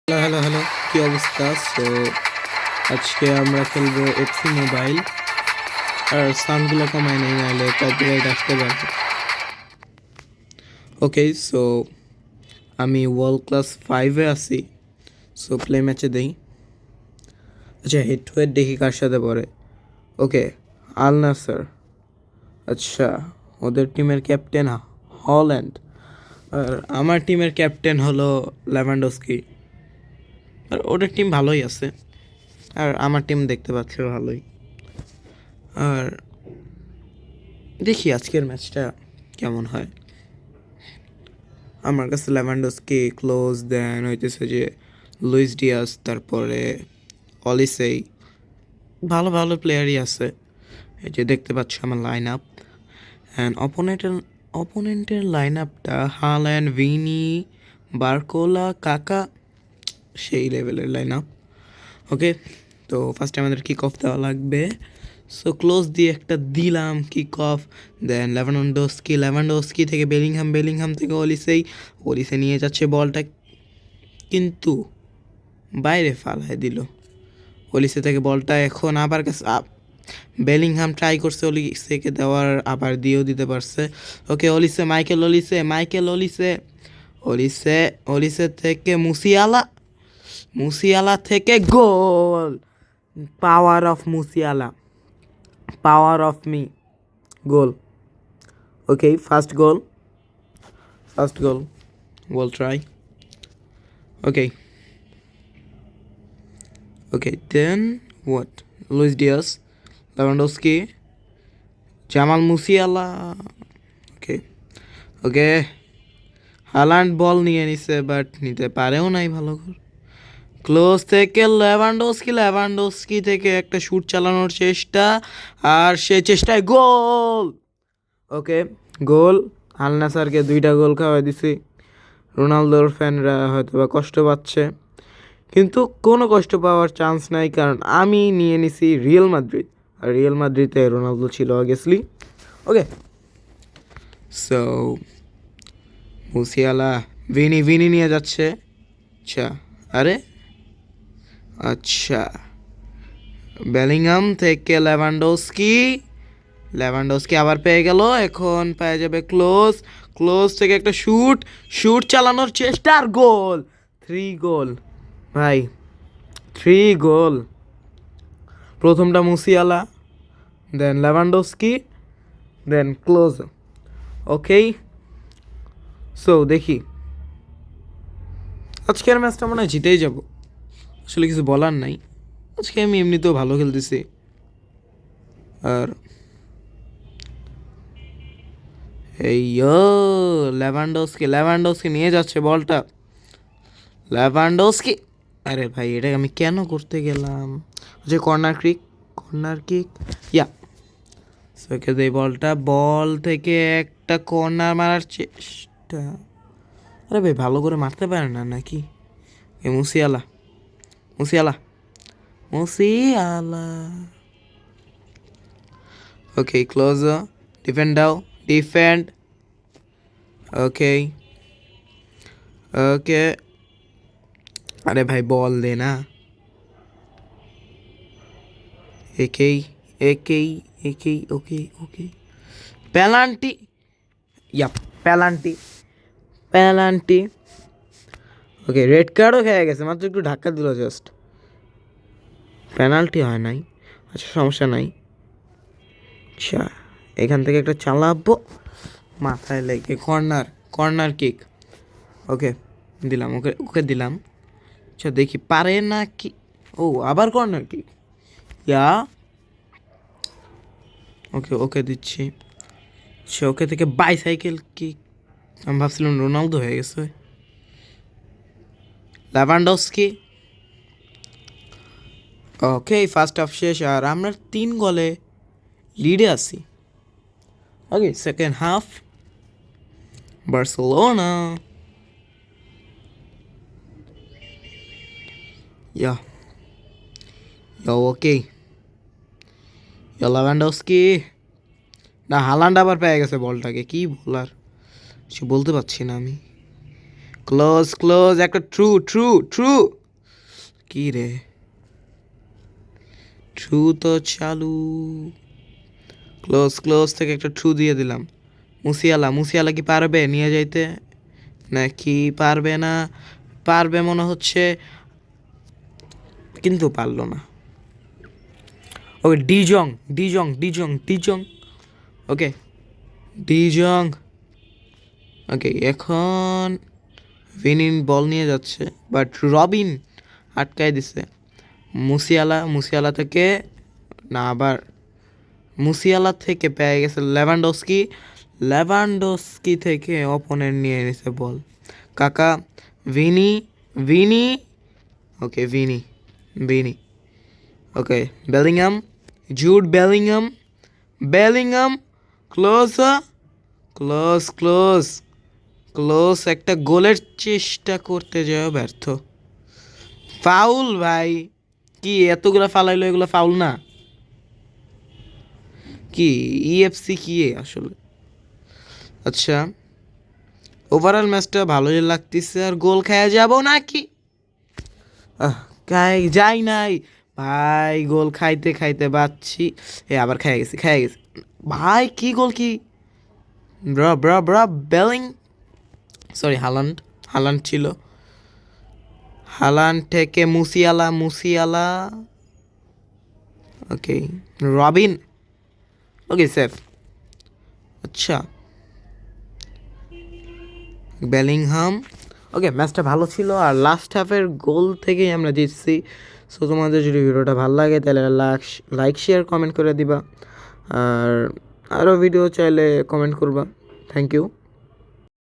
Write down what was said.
Hello hello hello, কি অবস্থা? So আজকে আমরা খেলবো এফসি মোবাইল। আর সাউন্ডগুলো কমায় নেই, নাহলে কপিরাইট আসতে পারে। ওকে, সো আমি ওয়ার্ল্ড ক্লাস 5-এ আছি। সো প্লে ম্যাচে দেই। আচ্ছা, হেড টু হেড দেখি কার সাথে পড়ে। ওকে, আল নাসর। আচ্ছা, ওদের টিমের ক্যাপ্টেন হল্যান্ড। আর আমার টিমের ক্যাপ্টেন হলো লেভানডস্কি। আর ওদের টিম ভালোই আছে, আর আমার টিম দেখতে পাচ্ছে ভালোই। আর দেখি আজকের ম্যাচটা কেমন হয়। আমার কাছে লেভানডস্কি ক্লোজ, দেন হইতেছে যে লুইস ডিয়াস, তারপরে অলিসেই, ভালো ভালো প্লেয়ারই আছে। এই যে দেখতে পাচ্ছ আমার লাইন আপ। অ্যান্ড অপোনেন্টের লাইন আপটা হাল্যান্ড, ভিনি, বারকোলা, কাকা, সেই লেভেলের লাইন আপ। ওকে, তো ফার্স্টে আমাদের কিক অফ দেওয়া লাগবে। সো ক্লোজ দিয়ে একটা দিলাম কিক অফ। দেন লেভানডস্কি থেকে বেলিংহাম থেকে অলিসে নিয়ে যাচ্ছে বলটা, কিন্তু বাইরে ফালায় দিল। অলিসে থেকে বলটা এখন আবার কাছে বেলিংহাম ট্রাই করছে অলিসেকে দেওয়ার, আবার দিয়েও দিতে পারছে। ওকে, মাইকেল অলিসে থেকে মুসিয়ালা থেকে goal. Power of me, goal. Okay, first goal, we'll try. Okay, then what? Luis Diaz, Lewandowski, Jamal Musiala. Okay okay, Haaland বল নিয়ে নিছে, বাট নিতে পারেও নাই ভালো করে। ক্লোজ থেকে লেভানডস্কি থেকে একটা শুট চালানোর চেষ্টা, আর সে চেষ্টায় গোল। ওকে, গোল। আল নাসারকে 2টা গোল খাওয়াই দিছি। রোনালদোর ফ্যানরা হয়তো বা কষ্ট পাচ্ছে, কিন্তু কোনো কষ্ট পাওয়ার চান্স নাই, কারণ আমি নিয়ে নিছি রিয়াল মাদ্রিদ। আর রিয়াল মাদ্রিদে রোনালদো ছিল অবভিয়াসলি। ওকে, সো মুসিয়ালা, ভিনি নিয়ে যাচ্ছে। আচ্ছা, আরে আচ্ছা, বেলিংহাম থেকে লেভানডস্কি আবার পেয়ে গেল। এখন পেয়ে যাবে ক্লোজ থেকে একটা শুট চালানোর চেষ্টা, আর গোল। 3 গোল ভাই, 3 গোল। প্রথমটা মুসিয়ালা, দেন লেভানডস্কি, দেন ক্লোজ। ওকে, সো দেখি আজকের ম্যাচটা মনে হয় জিতেই যাব। আসলে কিছু বলার নাই, আজকে আমি এমনিতেও ভালো খেলতেছি। আর এই লেভানডস্কি নিয়ে যাচ্ছে বলটা। লেভানডস্কি, আরে ভাই, এটা আমি কেন করতে গেলাম? যে কর্নার কিক, ইয়া। ওকে, এই বল থেকে একটা কর্নার মারার চেষ্টা। আরে ভাই, ভালো করে মারতে পারে না নাকি? এ মুসিয়ালা। ওকে, ক্লোজ, ডিফেন্ড। ওকে ওকে, আরে ভাই, বল দে না। একেই একেই একেই ওকে ওকে, পেনাল্টি। ইয়া, পেনাল্টি। ওকে, রেড কার্ডও খেয়ে গেছে, মাত্র একটু ধাক্কা দিল জাস্ট, পেনাল্টি হয় নাই। আচ্ছা, সমস্যা নাই। আচ্ছা, এখান থেকে একটা চালাবো, মাথায় লেগে কর্নার কিক। ওকে, দিলাম, ওকে দিলাম। আচ্ছা, দেখি পারে না কি। ও, আবার কর্নার কিক, ইয়া। ওকে দিচ্ছি। আচ্ছা, ওকে থেকে বাইসাইকেল কিক। আমি ভাবছিলাম রোনালদো হয়ে গেছে। লেভানডস্কি। ওকে, ফার্স্ট হাফ শেষ, আর আমরা 3 গোলে লিডে আছি। ওকে, সেকেন্ড হাফ, বার্সেলোনা। ইয়া ওকে, লেভানডস্কি, হালান্ড আবার পেয়ে গেছে বলটাকে, কি বলার কিছু বলতে পারছি না আমি। ক্লোজ ক্লোজ একটা ট্রু ট্রু ট্রু কি রে ট্রু তো চালু ক্লোজ ক্লোজ থেকে একটা ট্রু দিয়ে দিলাম মুসিয়ালা মুসিয়ালা কি পারবে নিয়ে যাইতে নাকি পারবে না পারবে মনে হচ্ছে কিন্তু পারলো না ওকে ডিজং ডিজং ডিজং ডিজং ওকে ডিজং ওকে এখন ভিনিন বল নিয়ে যাচ্ছে বাট রবিন আটকায় দিছে মুসিয়ালা মুসিয়ালা থেকে না আবার মুসিয়ালা থেকে পেয়ে গেছে লেভানডস্কি লেভানডস্কি থেকে অপোনেন্ট নিয়ে নিছে বল কাকা Vini Vini okay Vini Vini okay Bellingham Jude Bellingham Bellingham close close close close একটা গোলের চেষ্টা করতে যাও ব্যর্থ ফাউল ভাই কি এতগুলা ফালাইলো এগুলো ফাউল না কি ইএফসি কি আসলে আচ্ছা ওভারঅল ম্যাচটা ভালোই লাগতেছে আর গোল খেয়ে যাব নাকি যাই নাই ভাই গোল খাইতে খাইতে বাচ্ছি আবার খেয়ে গেছি ভাই কি গোল কি ব্রা ব্রা ব্রা বেলিং সরি হালান্ড হালান্ড ছিল হালান্ড থেকে Musiala Musiala okay Robin okay safe আচ্ছা বেলিংহাম ওকে ম্যাচটা ভালো ছিল আর লাস্ট হাফের গোল থেকেই আমরা জিতছি সো তোমাদের যদি ভিডিওটা ভালো লাগে তাহলে লাইক শেয়ার কমেন্ট করে দিবা আর আরও ভিডিও চাইলে কমেন্ট করবা থ্যাংক ইউ